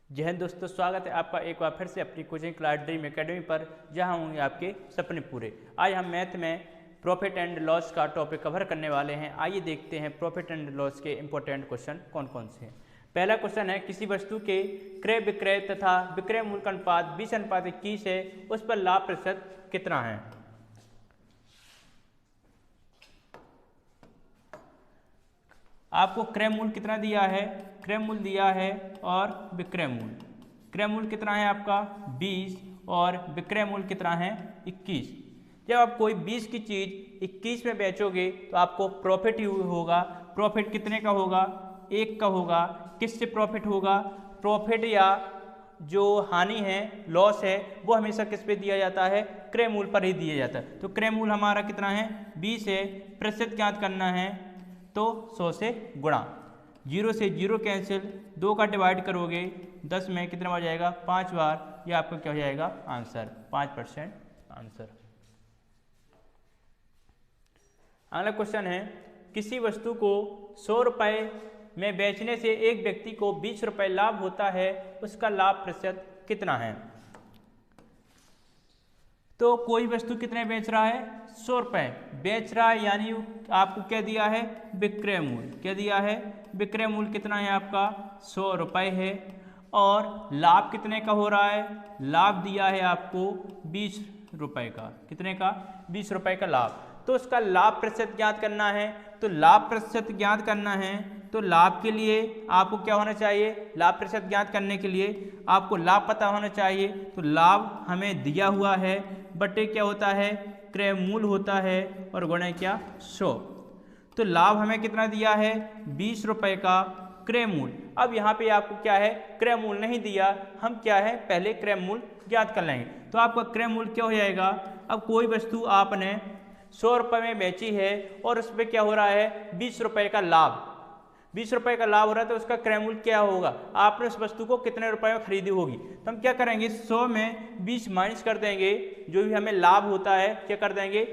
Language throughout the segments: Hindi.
जय हिंद दोस्तों, स्वागत है आपका एक बार फिर से अपनी कोचिंग क्लास ड्रीम एकेडमी पर, जहां होंगे आपके सपने पूरे। आज हम मैथ में प्रॉफिट एंड लॉस का टॉपिक कवर करने वाले हैं। आइए देखते हैं प्रॉफिट एंड लॉस के इंपॉर्टेंट क्वेश्चन कौन कौन से हैं। पहला क्वेश्चन है, किसी वस्तु के क्रय विक्रय तथा विक्रय मूल्य का अनुपात 20:21 है, उस पर लाभ प्रतिशत कितना है। आपको क्रय मूल्य कितना दिया है, क्रय मूल्य दिया है और विक्रय मूल्य। क्रय मूल्य कितना है आपका 20 और विक्रय मूल्य कितना है 21। जब आप कोई 20 की चीज़ 21 में बेचोगे तो आपको प्रॉफिट ही होगा। प्रॉफिट कितने का होगा, 1 का होगा। किससे प्रॉफिट होगा, प्रॉफिट या जो हानि है, लॉस है, वो हमेशा किस पे दिया जाता है, क्रय मूल्य पर ही दिया जाता है। तो क्रय मूल्य हमारा कितना है 20 है, प्रतिशत ज्ञात करना है तो 100 से गुणा। 0 से 0 कैंसिल, 2 का डिवाइड करोगे 10 में कितना बार जाएगा 5 बार। ये आपका क्या हो जाएगा आंसर 5% आंसर। अगला क्वेश्चन है, किसी वस्तु को 100 रुपये में बेचने से एक व्यक्ति को 20 रुपये लाभ होता है, उसका लाभ प्रतिशत कितना है। तो कोई वस्तु कितने बेच रहा है 100 रुपये बेच रहा है, यानी आपको क्या दिया है विक्रय मूल्य। क्या दिया है विक्रय मूल्य कितना है आपका 100 रुपये है। और लाभ कितने का हो रहा है, लाभ दिया है आपको 20 रुपये का। कितने का 20 रुपये का लाभ। तो उसका लाभ प्रतिशत ज्ञात करना है। तो लाभ प्रतिशत ज्ञात करना है तो लाभ के लिए आपको क्या होना चाहिए, लाभ प्रतिशत ज्ञात करने के लिए आपको लाभ पता होना चाहिए। तो लाभ हमें दिया हुआ है बटे क्या होता है क्रय मूल्य होता है और गुणे क्या 100। तो लाभ हमें कितना दिया है 20 रुपये का, क्रय मूल्य। अब यहाँ पे आपको क्या है क्रय मूल्य नहीं दिया, हम क्या है पहले क्रय मूल्य ज्ञात कर लेंगे। तो आपका क्रय मूल्य क्या हो जाएगा, अब कोई वस्तु आपने 100 रुपये में बेची है और उस पर क्या हो रहा है 20 रुपये का लाभ। 20 रुपये का लाभ हो रहा है तो उसका क्रय मूल्य क्या होगा, आपने उस वस्तु को कितने रुपए में खरीदी होगी। तो हम क्या करेंगे 100 में 20 माइनस कर देंगे, जो भी हमें लाभ होता है क्या कर देंगे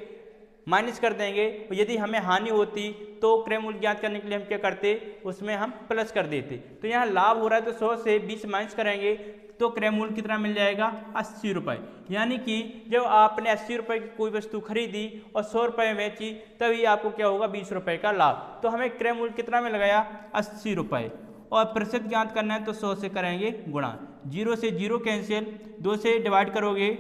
माइनस कर देंगे। यदि हमें हानि होती तो क्रय मूल्य ज्ञात करने के लिए हम क्या करते, उसमें हम प्लस कर देते। तो यहाँ लाभ हो रहा है तो 100 से 20 माइनस करेंगे तो क्रय मूल्य कितना मिल जाएगा 80 रुपये। यानी कि जब आपने 80 रुपये की कोई वस्तु खरीदी और 100 रुपये में बेची तभी आपको क्या होगा 20 रुपये का लाभ। तो हमें क्रय मूल्य कितना मिल गया 80 रुपये। और प्रतिशत ज्ञात करना है तो 100 से करेंगे गुणा। 0 से 0 कैंसिल, 2 से डिवाइड करोगे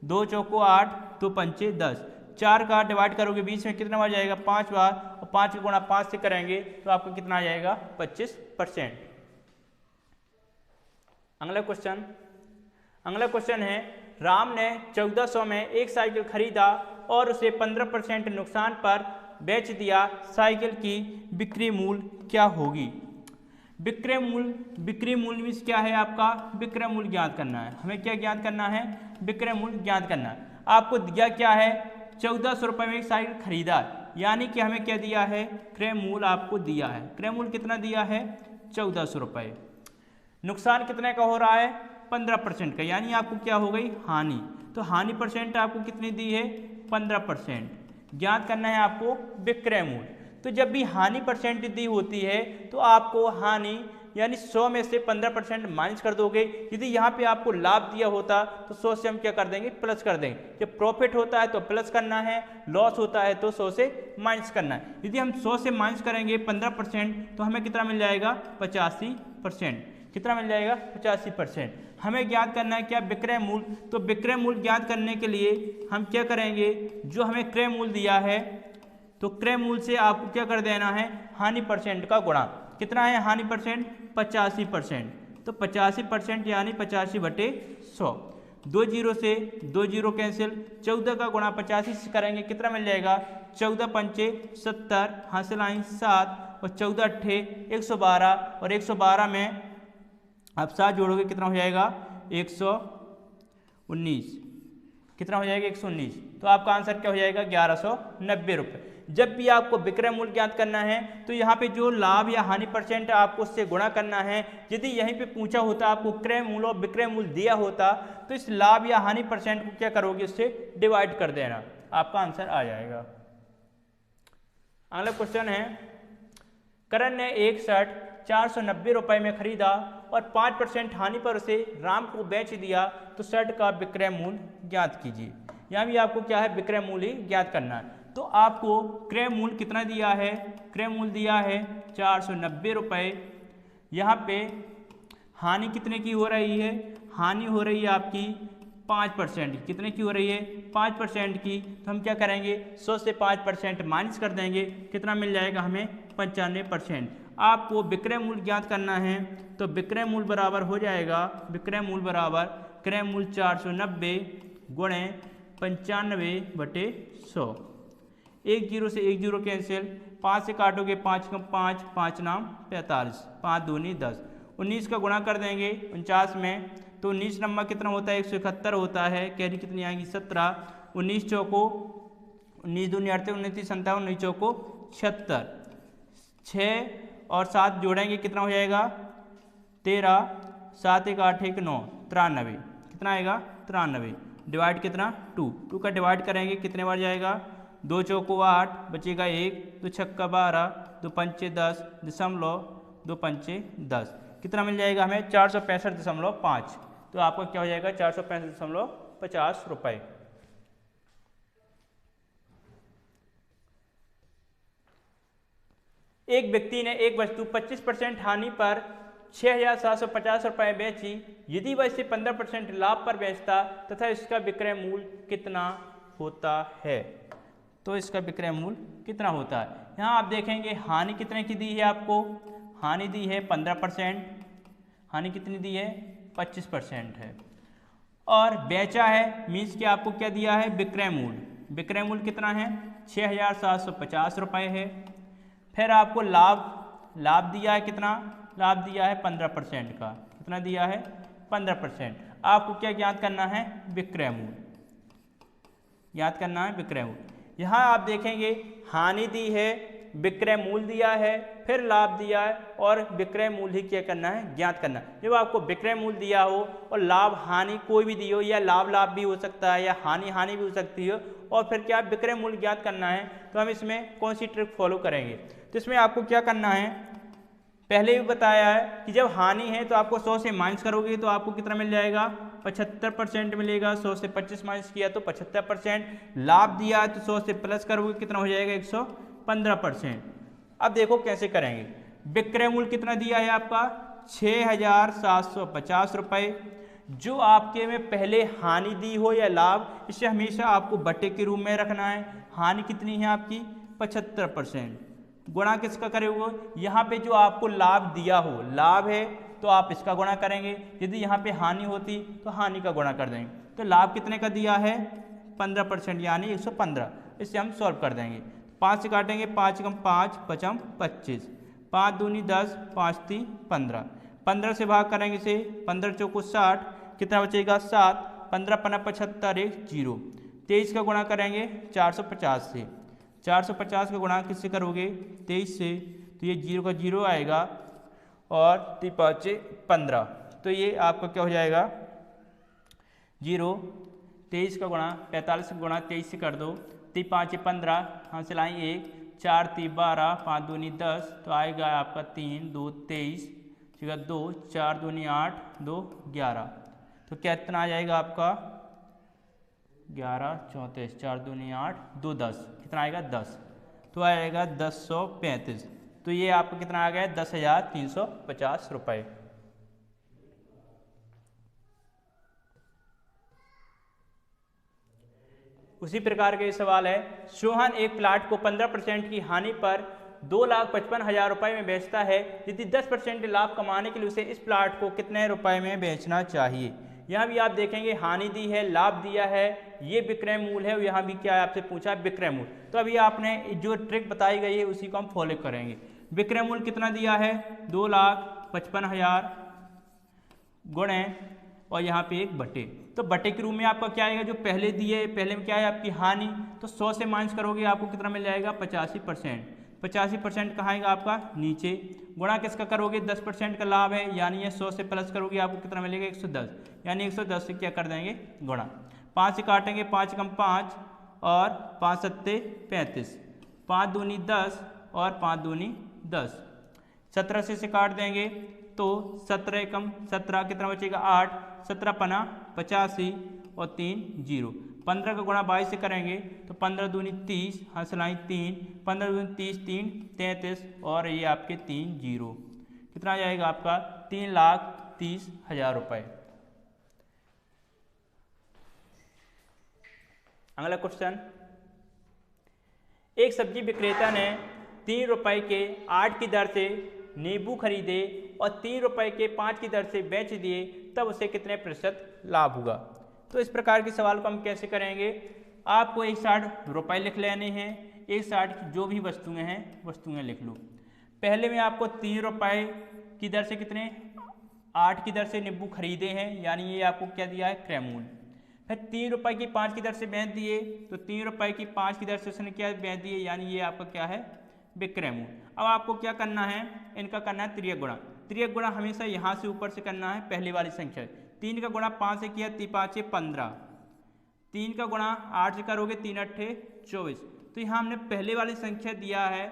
2 चौको 8, 2 पंचे 10। 4 का डिवाइड करोगे 20 में कितना बार जाएगा 5 बार, और 5 गुणा 5 से करेंगे तो आपको कितना आ जाएगा 25%। अगला क्वेश्चन है, राम ने 1400 में एक साइकिल खरीदा और उसे 15% नुकसान पर बेच दिया। साइकिल की बिक्री मूल्य क्या होगी। बिक्री मूल्य में क्या है आपका विक्रय मूल्य ज्ञात करना है। हमें क्या ज्ञात करना है, विक्रय मूल्य ज्ञात करना है। आपको दिया क्या है 1400 रुपये में एक साइकिल खरीदा, यानी कि हमें क्या दिया है क्रय मूल्य आपको दिया है। क्रय मूल्य कितना दिया है 1400 रुपये। नुकसान कितने का हो रहा है 15% का, यानी आपको क्या हो गई हानि। तो हानि परसेंट आपको कितनी दी है 15%। ज्ञात करना है आपको विक्रय मूल्य। तो जब भी हानि परसेंट दी होती है तो आपको हानि यानी 100 में से 15% माइनस कर दोगे। यदि यहाँ पे आपको लाभ दिया होता तो 100 से हम क्या कर देंगे प्लस कर देंगे। जब प्रॉफिट होता है तो प्लस करना है, लॉस होता है तो 100 से माइनस करना है। यदि हम 100 से माइनस करेंगे 15% तो हमें कितना मिल जाएगा 85%। कितना मिल जाएगा 85%। हमें ज्ञात करना है क्या विक्रय मूल्य। तो विक्रय मूल्य ज्ञात करने के लिए हम क्या करेंगे, जो हमें क्रय मूल्य दिया है तो क्रय मूल्य से आपको क्या कर देना है हानि परसेंट का गुणा। कितना है हानि परसेंट 85%। तो 85% यानी 85/100। 2 0 से 2 0 कैंसिल, 14 का गुणा 85 से करेंगे कितना मिल जाएगा 14 पंचे 70, हासिल आइन 7 और 14 अट्ठे 112, और 112 में आप 7 जोड़ोगे कितना हो जाएगा 119। कितना हो जाएगा 119। तो आपका आंसर क्या हो जाएगा 1190 रुपये। जब भी आपको विक्रय मूल्य ज्ञात करना है तो यहाँ पे जो लाभ या हानि परसेंट आपको उससे गुणा करना है। यदि यहीं पे पूछा होता आपको क्रय मूल्य और विक्रय मूल्य दिया होता तो इस लाभ या हानि परसेंट को क्या करोगे उससे डिवाइड कर देना, आपका आंसर आ जाएगा। अगला क्वेश्चन है, करण ने एक शर्ट 490 रुपये में खरीदा और 5% हानि पर उसे राम को बेच दिया तो शर्ट का विक्रय मूल्य ज्ञात कीजिए। यहाँ भी आपको क्या है, विक्रय मूल्य ही ज्ञात करना है। तो आपको क्रय मूल्य कितना दिया है, क्रय मूल्य दिया है 490 रुपये। यहाँ पे हानि कितने की हो रही है, हानि हो रही है आपकी 5%। कितने की हो रही है, 5% की। तो हम क्या करेंगे, 100 से 5% माइनस कर देंगे, कितना मिल जाएगा हमें, 95%। आपको विक्रय मूल्य ज्ञात करना है तो विक्रय मूल्य बराबर हो जाएगा, विक्रय मूल्य बराबर क्रय मूल्य 490 गुणे 95/100। एक जीरो से एक जीरो कैंसिल, 5 से काटोगे 5 कम 5, 5 नाम 45, 5 दूनी 10, 19 का गुणा कर देंगे 49 में तो 19 नंबर कितना होता है, 171 होता है। कैरी कितनी आएगी, 17, 19 चौको 19 दूनी 38, 29 57, 19 चौको 76, 6 और 7 जोड़ेंगे कितना हो जाएगा, 13, 7 1 8 1 9, 93, कितना आएगा 93। डिवाइड कितना, 2 का डिवाइड करेंगे कितने बार जाएगा, 2 चौको 8, बचेगा 1, 2 छक्का 12, 2 पंचे 10, दशमलव 2 पंचे 10, कितना मिल जाएगा हमें, 465.5। तो आपका क्या हो जाएगा, 465.50 रुपये। एक व्यक्ति ने एक वस्तु 25% हानि पर 6,750 रुपये बेची। यदि वह इसे 15% लाभ पर बेचता तथा इसका विक्रय मूल्य कितना होता है, तो इसका विक्रय मूल्य कितना होता है। यहाँ आप देखेंगे हानि कितने की दी है आपको, हानि दी है 15%, हानि कितनी दी है 25% है, और बेचा है मीन्स कि आपको क्या दिया है, विक्रय मूल्य। विक्रय मूल्य कितना है, 6,750 रुपये है। फिर आपको लाभ दिया है, कितना लाभ दिया है 15% का, कितना दिया है 15%। आपको क्या ज्ञात करना है, विक्रय मूल्य ज्ञात करना है, विक्रय मूल्य। यहाँ आप देखेंगे हानि दी है, विक्रय मूल्य दिया है, फिर लाभ दिया है और विक्रय मूल्य ही क्या करना है, ज्ञात करना है। जब आपको विक्रय मूल्य दिया हो और लाभ हानि कोई भी दी हो, या लाभ भी हो सकता है या हानि भी हो सकती है, और फिर क्या विक्रय मूल्य ज्ञात करना है, तो हम इसमें कौन सी ट्रिक फॉलो करेंगे। तो इसमें आपको क्या करना है, पहले भी बताया है कि जब हानि है तो आपको 100 से माइनस करोगे तो आपको कितना मिल जाएगा, 75% मिलेगा। 100 से 25 माइनस किया तो 75%। लाभ दिया है तो 100 से प्लस करोगे कितना हो जाएगा, 115%। अब देखो कैसे करेंगे। विक्रय मूल्य कितना दिया है आपका, 6,750 रुपये। जो आपके में पहले हानि दी हो या लाभ, इसे हमेशा आपको बटे के रूप में रखना है। हानि कितनी है आपकी, 75%। गुणा किसका करोगे, यहाँ पे जो आपको लाभ दिया हो, लाभ है तो आप इसका गुणा करेंगे, यदि यहाँ पे हानि होती तो हानि का गुणा कर देंगे। तो लाभ कितने का दिया है, 15% यानी 115। इससे हम सॉल्व कर देंगे। 5 से काटेंगे, 5 कम 5, 5 25, 5 दूनी 10, 5 3 15, 15 से भाग करेंगे इसे, 15 चौको 60, कितना बचेगा 7, 15 पन्ना 75, 1 0। 23 का गुणा करेंगे 450 से, 450 का गुणा किससे करोगे, 23 से, तो ये 0 का 0 आएगा और 3 5 15, तो ये आपका क्या हो जाएगा 0। 23 का गुणा 45 का गुणा 23 से कर दो, 3 5 15, यहाँ से लाएँ 1, 4 3 12, 5 दूनी 10, तो आएगा आपका 3 2 23, 2 4 दूनी 8, 2 11, तो कितना आ जाएगा आपका 11 34, 4 दूनी 8, 2 10, कितना आएगा 10, तो आएगा 1035। तो ये आपको कितना आ गया, 10,350 रुपये। उसी प्रकार का ये सवाल है, सोहन एक प्लाट को 15% की हानि पर 2,55,000 रुपये में बेचता है। यदि 10% लाभ कमाने के लिए उसे इस प्लाट को कितने रुपए में बेचना चाहिए। यहाँ भी आप देखेंगे हानि दी है, लाभ दिया है, ये विक्रय मूल्य है, यहाँ भी क्या है आपसे पूछा विक्रय मूल्य। तो अभी आपने जो ट्रिक बताई गई है उसी को हम फॉलो करेंगे। विक्रय मूल्य कितना दिया है, 2,55,000 गुणे और यहाँ पे एक बटे, तो बटे के रूप में आपका क्या आएगा, जो पहले दिए पहले में क्या है आपकी हानि, तो 100 से माइनस करोगे आपको कितना मिल जाएगा 85%। 85% कहाँ आएगा आपका नीचे, गुणा किसका करोगे 10% का लाभ है, यानी ये 100 से प्लस करोगे आपको कितना मिलेगा 110, यानी 110 से क्या कर देंगे गुणा। 5 से काटेंगे, 5 कम 5 और 5 सत्ते 35, 5 दूनी 10 और 5 दूनी 10, 17 से काट देंगे, तो 17 एकम 17 कितना बचेगा 8, 17 पना 85 और 3 0। 15 का गुणा 22 से करेंगे तो 15 दूनी 30, हंसलाई 3, 15 दूनी 30, 3 33 और ये आपके 3 0। कितना आ जाएगा आपका 3,30,000 रुपये। अगला क्वेश्चन, एक सब्जी विक्रेता ने 3 रुपए के 8 की दर से नींबू खरीदे और 3 रुपए के 5 की दर से बेच दिए, तब उसे कितने प्रतिशत लाभ हुआ। तो इस प्रकार के सवाल को हम कैसे करेंगे, आपको एक साइड रुपए लिख लेने हैं, एक साइड की जो भी वस्तुएं हैं वस्तुएं लिख लो। पहले में आपको 3 रुपए की दर से कितने 8 की दर से नींबू खरीदे हैं, यानी ये आपको क्या दिया है क्रय मूल्य। फिर 3 रुपए की 5 की दर से बेच दिए, तो 3 रुपए की 5 की दर से उसने क्या बेच दिए, यानी ये आपका क्या है विक्रय मूल्य। अब आपको क्या करना है, इनका करना है त्रियक गुणा। त्रियक गुणा हमेशा यहाँ से ऊपर से करना है, पहली वाली संख्या 3 का गुणा 5 से किया 3 5 15, 3 का गुणा 8 से करोगे 3 8 24। तो यहाँ हमने पहले वाली संख्या दिया है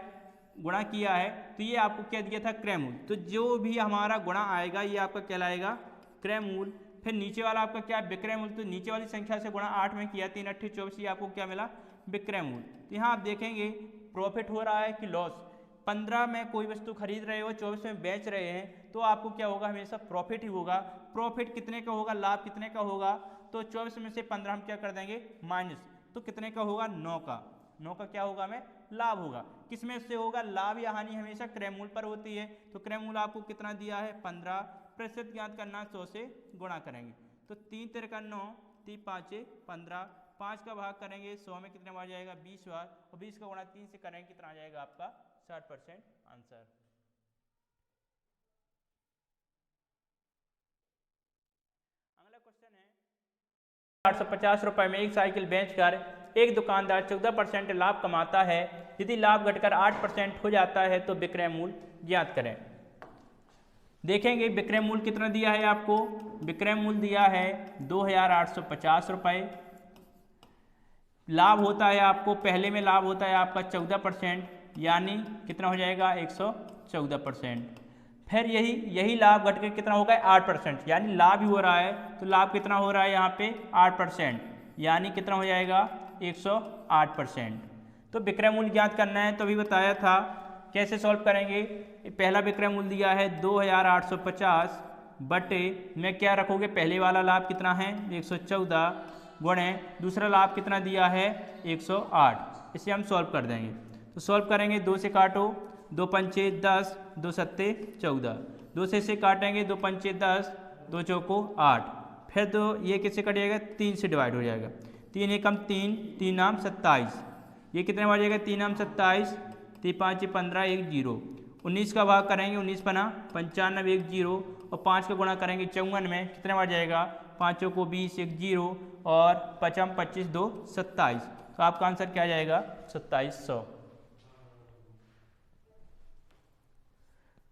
गुणा किया है, तो ये आपको क्या दिया था क्रय मूल्य। तो जो भी हमारा गुणा आएगा ये आपका कहलाएगा क्रय मूल्य। फिर नीचे वाला आपका क्या विक्रय मूल्य, तो नीचे वाली संख्या से गुणा 8 में किया 3 8 24, ये आपको क्या मिला विक्रय मूल्य। तो यहाँ आप देखेंगे प्रॉफिट हो रहा है कि लॉस। 15 में कोई वस्तु खरीद रहे हो, 24 में बेच रहे हैं, तो आपको क्या होगा हमेशा प्रॉफिट ही होगा। प्रॉफिट कितने का होगा, लाभ कितने का होगा, तो 24 में से 15 हम क्या कर देंगे माइनस, तो कितने का होगा 9 का। 9 का क्या होगा हमें लाभ होगा। किसमें से होगा, लाभ या हानि हमेशा क्रय मूल्य पर होती है। तो क्रय मूल्य आपको कितना दिया है 15%, ज्ञात करना 100 से गुणा करेंगे। तो 3 3 का 9, 3 5 15, 5 का भाग करेंगे 100 में कितने बार जाएगा 20 बार, और 20 का गुणा 3 से करेंगे कितना आ जाएगा आपका 60% आंसर। अगला क्वेश्चन है, 850 रुपए में एक साइकिल बेचकर एक दुकानदार 14% लाभ कमाता है। यदि लाभ घटकर 8% हो जाता है तो विक्रय मूल्य ज्ञात करें। देखेंगे विक्रय मूल्य कितना दिया है आपको, विक्रय मूल्य दिया है 2,850 रुपये। लाभ होता है आपको, पहले में लाभ होता है आपका 14%, यानी कितना हो जाएगा 114%। फिर यही लाभ घटकर कितना होगा 8%, यानी लाभ ही हो रहा है, तो लाभ कितना हो रहा है यहाँ पे 8%, यानी कितना हो जाएगा 108%। तो विक्रय मूल्य ज्ञात करना है, तो अभी बताया था कैसे सॉल्व करेंगे। पहला विक्रय मूल्य दिया है 2,850 बटे में क्या रखोगे, पहले वाला लाभ कितना है 114 गुणे दूसरा लाभ कितना दिया है 108। इसे हम सॉल्व कर देंगे। तो सॉल्व करेंगे, 2 से काटो, 2 पंचे 10, 2 सत्ते 14, 2 से इसे काटेंगे, 2 पंचे 10, 2 चौको 8, फिर तो ये किससे कट जाएगा 3 से डिवाइड हो जाएगा, 3 एकम 3, 3 नाम 27, ये कितने बार जाएगा 3 नाम 27, 3 5 15 1 0, 19 का भाग करेंगे 19 पना 95 1 0, और 5 का गुणा करेंगे 54 में कितने बार जाएगा 5 को 20 1 0, और 5 25 2 27। तो आपका आंसर क्या जाएगा 2700।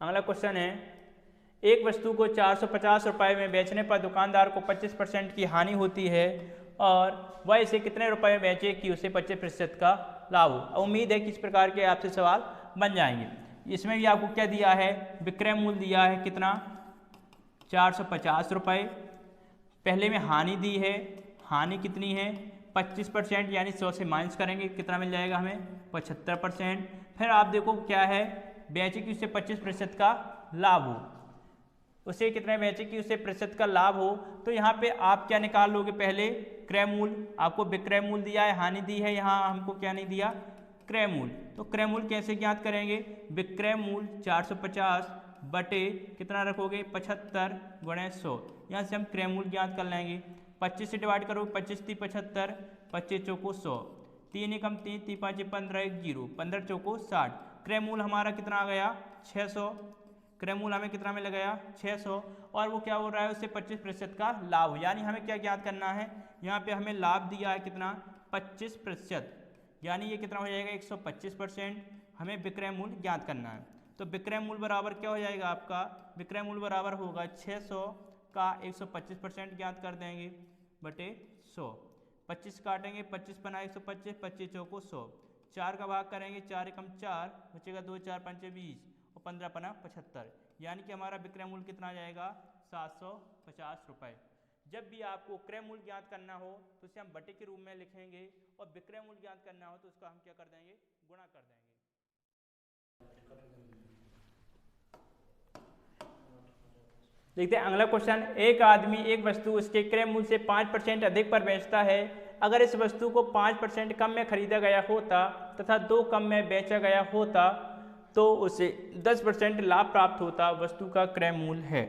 अगला क्वेश्चन है, एक वस्तु को 450 रुपये में बेचने पर दुकानदार को 25% की हानि होती है और वह इसे कितने रुपए में बेचे कि उसे 25% का लाभ हो। उम्मीद है कि इस प्रकार के आपसे सवाल बन जाएंगे। इसमें भी आपको क्या दिया है, विक्रय मूल्य दिया है कितना 450 रुपये, पहले में हानि दी है, हानि कितनी है 25%, यानी 100 से माइनस करेंगे कितना मिल जाएगा हमें 75%। फिर आप देखो क्या है, बेचे कि उसे 25% का लाभ हो, उसे कितने बेचे कि उसे प्रतिशत का लाभ हो। तो यहाँ पे आप क्या निकाल लोगे, पहले क्रय मूल्य, आपको विक्रय मूल्य दिया है, हानि दी है, यहाँ हमको क्या नहीं दिया क्रय मूल्य। तो क्रय मूल्य कैसे ज्ञात करेंगे, विक्रय मूल्य 450 बटे कितना रखोगे 75 गुणे 100, यहाँ से हम क्रय मूल्य ज्ञात कर लेंगे। 25 से डिवाइड करो, 25 3 75, 25 चौको 100, 3 एकम 3, 3 5 15 1 0, 15 चौको 60। क्रय मूल्य हमारा कितना आ गया 600, क्रय मूल्य हमें कितना में लगाया 600, और वो क्या हो रहा है उससे 25% का लाभ, यानी हमें क्या ज्ञात करना है, यहाँ पे हमें लाभ दिया है कितना 25%, यानी ये कितना हो जाएगा 125%। हमें विक्रय मूल्य ज्ञात करना है। तो विक्रय मूल्य बराबर क्या हो जाएगा आपका, विक्रय मूल्य बराबर होगा 600 का 125% ज्ञात कर देंगे बटे 100, 25 काटेंगे 25 पना 125, 25 चौको 100, 4 का भाग करेंगे 4 एकम 4, बचेगा 2 4 5 20, और 15 पना 75, यानी कि हमारा विक्रय मूल्य कितना आ जाएगा 750 रुपये। जब भी आपको क्रय मूल्य ज्ञात करना हो तो उसे हम बटे के रूप में लिखेंगे और विक्रय मूल्य ज्ञात करना हो तो उसका हम क्या कर देंगे, गुणा कर देंगे। देखते हैं अगला क्वेश्चन। एक आदमी एक वस्तु उसके क्रय मूल्य से 5% अधिक पर बेचता है। अगर इस वस्तु को 5% कम में खरीदा गया होता तथा 2 कम में बेचा गया होता तो उसे 10% लाभ प्राप्त होता। वस्तु का क्रय मूल्य है।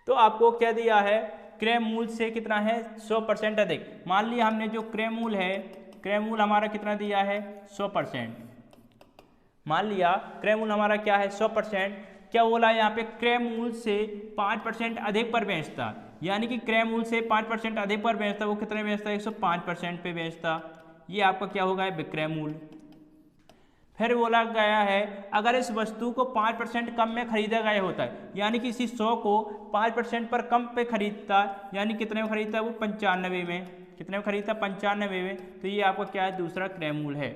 तो आपको क्या दिया है, क्रय मूल्य से कितना है 100% अधिक। मान लिया हमने जो क्रय मूल्य है, क्रय मूल्य हमारा कितना दिया है 100%। मान लिया क्रय मूल्य हमारा क्या है 100%। क्या बोला यहाँ पे, क्रय मूल्य से 5% अधिक पर बेचता, यानी कि क्रय मूल्य से 5% अधिक पर बेचता। वो कितने बेचता है 105% पे बेचता। ये आपका क्या होगा विक्रय मूल्य। फिर बोला गया है अगर इस वस्तु को 5% कम में खरीदा गया होता है, यानी कि इसी 100 को 5% पर कम पे खरीदता, यानी कितने में खरीदता है वो 95 में। कितने में खरीदता 95 में। तो ये आपका क्या है दूसरा क्रय मूल्य है।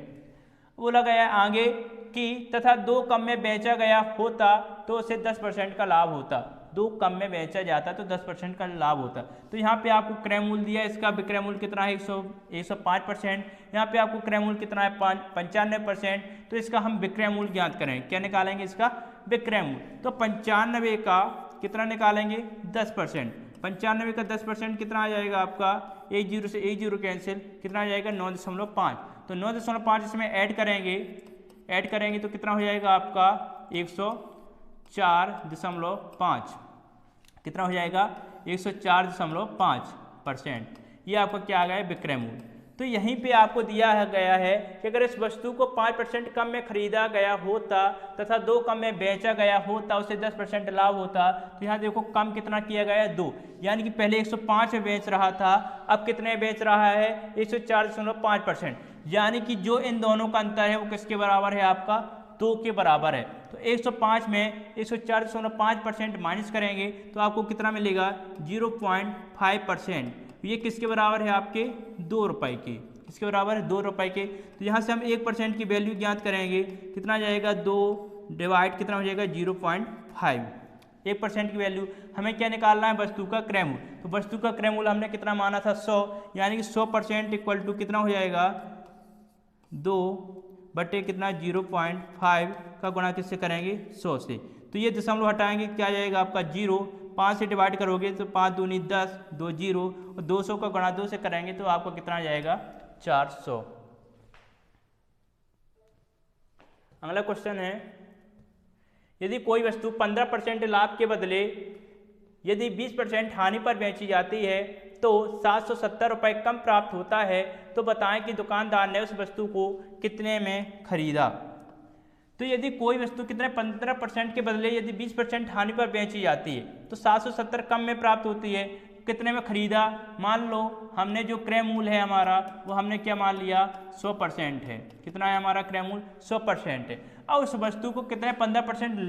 बोला गया है आगे कि तथा 2 कम में बेचा गया होता तो उसे 10% का लाभ होता। 2 कम में बेचा जाता तो 10% का लाभ होता। तो यहाँ पे आपको क्रय मूल्य दिया, इसका विक्रय मूल्य कितना है 105%। यहाँ पे आपको क्रय मूल्य कितना है 95%। तो इसका हम विक्रय मूल्य ज्ञात करें, क्या निकालेंगे इसका विक्रय मूल्य। तो 95 का कितना निकालेंगे 10%। 95 का 10% कितना आ जाएगा आपका, 1 0 से 1 0 कैंसिल, कितना आ जाएगा 9.5। तो 9.5 इसमें ऐड करेंगे तो कितना हो जाएगा आपका 104.5। कितना हो जाएगा 104.5%। ये आपका क्या आ गया विक्रय मूल्य। तो यहीं पे आपको दिया गया है कि अगर इस वस्तु को 5% कम में खरीदा गया होता तथा 2 कम में बेचा गया होता उसे 10% लाभ होता। तो यहाँ देखो कम कितना किया गया है 2, यानी कि पहले 105 में बेच रहा था, अब कितने बेच रहा है 104.5%। यानी कि जो इन दोनों का अंतर है वो किसके बराबर है आपका 2 के बराबर है। तो 105 में 104.5% माइनस करेंगे तो आपको कितना मिलेगा 0.5%। ये किसके बराबर है आपके 2 रुपये के। किसके बराबर है 2 रुपये के। तो यहाँ से हम 1% की वैल्यू ज्ञात करेंगे, कितना जाएगा 2 डिवाइड कितना हो जाएगा 0.5। 1% की वैल्यू हमें क्या निकालना है वस्तु का क्रय मूल्य। तो वस्तु का क्रय मूल्य हमने कितना माना था 100, यानी कि 100% इक्वल टू कितना हो जाएगा 2 बटे कितना 0.5 का गुणा किससे करेंगे 100 से। तो ये दशमलव हटाएंगे क्या जाएगा आपका 0। 5 से डिवाइड करोगे तो 5 दूनी 10, 2 0 और 200 का गुणा 2 से करेंगे तो आपको कितना आ जाएगा 400। अगला क्वेश्चन है, यदि कोई वस्तु 15% लाभ के बदले यदि 20% हानि पर बेची जाती है तो 770 रुपये कम प्राप्त होता है। तो बताएं कि दुकानदार ने उस वस्तु को कितने में खरीदा। तो यदि कोई वस्तु कितने 15% के बदले यदि 20% हानि पर बेची जाती है तो 770 कम में प्राप्त होती है। कितने में खरीदा, मान लो हमने जो क्रय मूल्य है हमारा वो हमने क्या मान लिया 100% है। कितना है हमारा क्रय मूल्य 100% है। और उस वस्तु को कितने 15%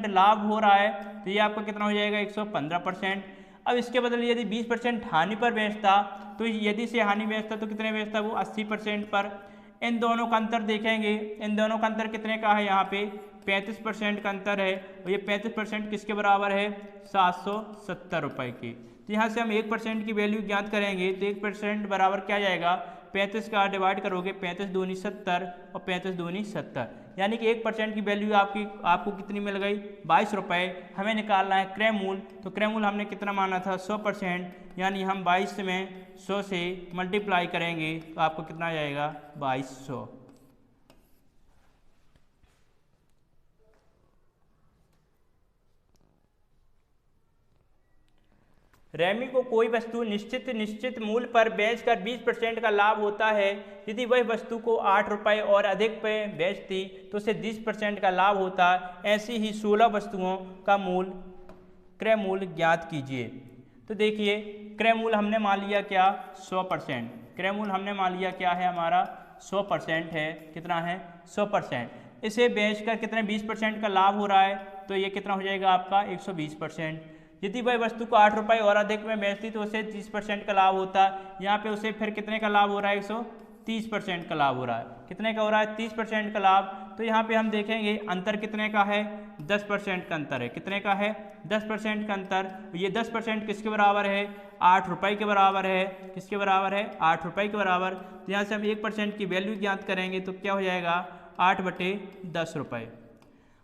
लाभ हो रहा है तो ये आपका कितना हो जाएगा 115%। अब इसके बदले यदि 20% हानि पर बेचता तो यदि से हानि बेचता तो कितने बेचता वो 80% पर। इन दोनों का अंतर देखेंगे, इन दोनों का अंतर कितने का है यहाँ पे 35% का अंतर है। और ये 35% किसके बराबर है 770 रुपये की। तो यहाँ से हम 1% की वैल्यू ज्ञात करेंगे तो 1% बराबर क्या जाएगा 35 का डिवाइड करोगे 35 दूनी 70 और 35 दूनी 70, यानी कि 1% की वैल्यू आपको कितनी मिल गई 22 रुपये। हमें निकालना है क्रय मूल्य। तो क्रय मूल्य हमने कितना माना था 100%, यानी हम 22 में 100 से मल्टीप्लाई करेंगे तो आपको कितना जाएगा 2200। रेमी को कोई वस्तु निश्चित मूल्य पर बेचकर 20% का लाभ होता है। यदि वह वस्तु को 8 रुपये और अधिक पे बेचती तो उसे 20% का लाभ होता। ऐसी ही 16 वस्तुओं का क्रय मूल्य ज्ञात कीजिए। तो देखिए क्रय मूल्य हमने मान लिया क्या 100%। क्रय मूल्य हमने मान लिया क्या है हमारा 100% है। कितना है 100%। इसे बेचकर कितने 20% का लाभ हो रहा है तो ये कितना हो जाएगा आपका 120%। यदि वह वस्तु को 8 रुपये और अधिक में बेचती तो उसे 30% का लाभ होता। यहाँ पे उसे फिर कितने का लाभ हो रहा है 130% का लाभ हो रहा है। कितने का हो रहा है 30% का लाभ। तो यहाँ पे हम देखेंगे अंतर कितने का है, 10% का अंतर है। कितने का है, 10% का अंतर। ये 10% किसके बराबर है, 8 रुपये के बराबर है। किसके बराबर है, 8 रुपये के बराबर। तो यहाँ से हम 1% की वैल्यू ज्ञात करेंगे तो क्या हो जाएगा, 8/10 रुपये।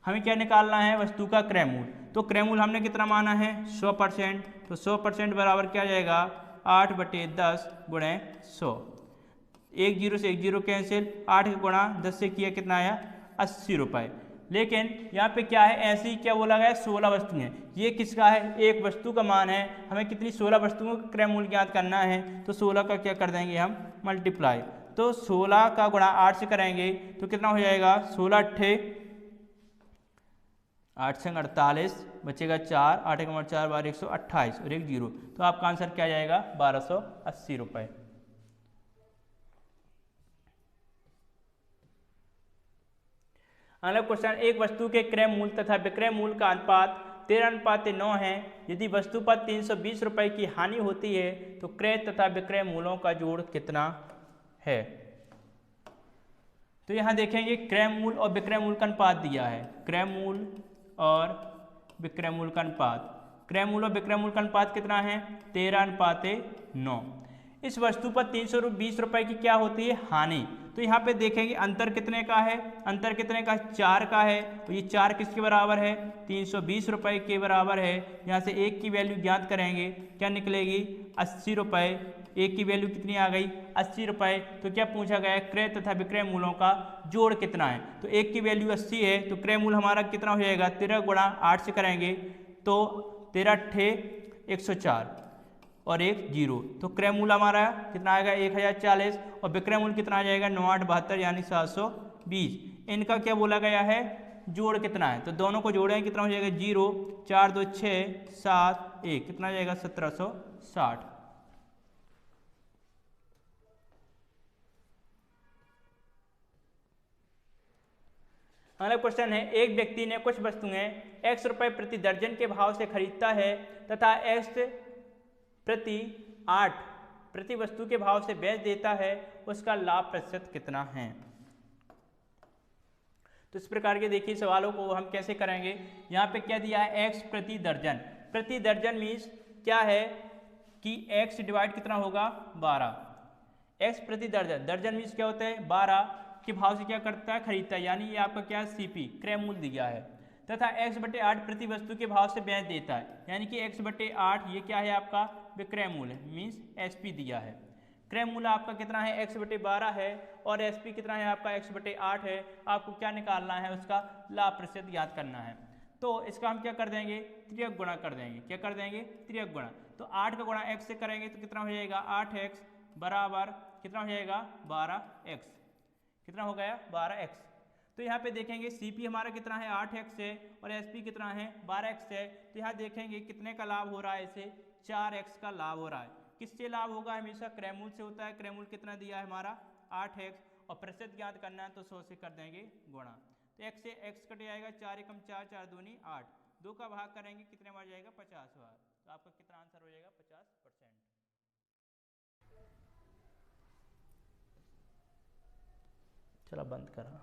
हमें क्या निकालना है, वस्तु का क्रय मूल। तो क्रय मूल हमने कितना माना है, 100%। तो 100% बराबर क्या आ जाएगा, 8/10 गुणे 100। एक जीरो से एक जीरो कैंसिल, 8 गुणा 10 से किया कितना आया, 80 रुपये। लेकिन यहाँ पे क्या है, ऐसे ही क्या बोला गया, 16 वस्तु हैं। ये किसका है, एक वस्तु का मान है। हमें कितनी 16 वस्तुओं का क्रय मूल्य ज्ञात करना है। तो 16 का क्या कर देंगे हम, मल्टीप्लाई। तो 16 का गुणा 8 से करेंगे तो कितना हो जाएगा, 16 अट्ठे 8 से 48, बचेगा 4, 8 एक 4 बार 128 और एक जीरो। तो आपका आंसर क्या जाएगा, 1280 रुपये। अगला क्वेश्चन, एक वस्तु के क्रय मूल्य तथा विक्रय मूल्य का अनुपात 13:9 है। यदि वस्तु पर 320 रुपये की हानि होती है तो क्रय तथा विक्रय मूल्यों का जोड़ कितना है। तो यहाँ देखेंगे क्रय मूल्य और विक्रय मूल्य का अनुपात दिया है। क्रय मूल्य और विक्रय मूल्य का अनुपात, क्रय मूल्य और विक्रय मूल्य का अनुपात कितना है, 13:9। इस वस्तु पर 320 रुपये की क्या होती है, हानि। तो यहाँ पे देखेंगे अंतर कितने का है, अंतर कितने का, 4 का है। तो ये 4 किसके बराबर है, 320 रुपये के बराबर है। यहाँ से एक की वैल्यू ज्ञात करेंगे, क्या निकलेगी, 80 रुपये। एक की वैल्यू कितनी आ गई, 80 रुपये। तो क्या पूछा गया है, क्रय तथा विक्रय मूल्यों का जोड़ कितना है। तो एक की वैल्यू 80 है तो क्रय मूल्य हमारा कितना हो जाएगा, 13 गुणा 8 से करेंगे तो 13 अट्ठे 104 और एक जीरो। तो क्रय मूल्य हमारा कितना आएगा, 1040। और विक्रय मूल्य कितना आ जाएगा, 9872 यानी 720। इनका क्या बोला गया है, जोड़ कितना है। तो दोनों को जोड़ें कितना हो जाएगा, 0 4 2 6 7 1, कितना आ जाएगा, 1760। अगला क्वेश्चन है, एक व्यक्ति ने कुछ वस्तुएं x रुपये प्रति दर्जन के भाव से खरीदता है तथा x प्रति 8 प्रति वस्तु के भाव से बेच देता है, उसका लाभ प्रतिशत कितना है। तो इस प्रकार के देखिए सवालों को हम कैसे करेंगे। यहाँ पे क्या दिया है, x प्रति दर्जन। प्रति दर्जन मीन्स क्या है कि x डिवाइड कितना होगा, 12। x प्रति दर्जन, दर्जन मीन्स क्या होता है, 12 के भाव से क्या करता है, खरीदता है। यानी ये आपका क्या, CP क्रय मूल्य दिया है। तथा x/8 प्रति वस्तु के भाव से बेच देता है, यानी कि x/8 ये क्या है आपका, विक्रय मूल्य मीन्स SP दिया है। क्रय मूल्य आपका कितना है, x/12 है और SP कितना है आपका, x/8 है। आपको क्या निकालना है, उसका लाभ प्रतिशत ज्ञात करना है। तो इसका हम क्या कर देंगे, त्रियक गुणा कर देंगे। क्या कर देंगे, त्रियक गुणा। तो 8 का गुणा x से करेंगे तो कितना हो जाएगा, 8x बराबर कितना हो जाएगा, 12x। कितना हो गया, 12x। तो यहाँ पे देखेंगे CP हमारा कितना है, 8x है और SP कितना है, 12x है। तो यहाँ देखेंगे कितने का लाभ हो रहा है, इसे 4x का लाभ हो रहा है। किससे लाभ होगा, हमेशा क्रय मूल्य से होता है। क्रय मूल्य कितना दिया है हमारा, 8x, और प्रतिशत ज्ञात करना है तो 100 से कर देंगे गुणा। तो x से x कट जाएगा, 4 एकम 4 4 दूनी 8, 2 का भाग करेंगे कितने बार जाएगा, 50 बार। तो आपका कितना आंसर हो जाएगा, 50%। चलो बंद करा।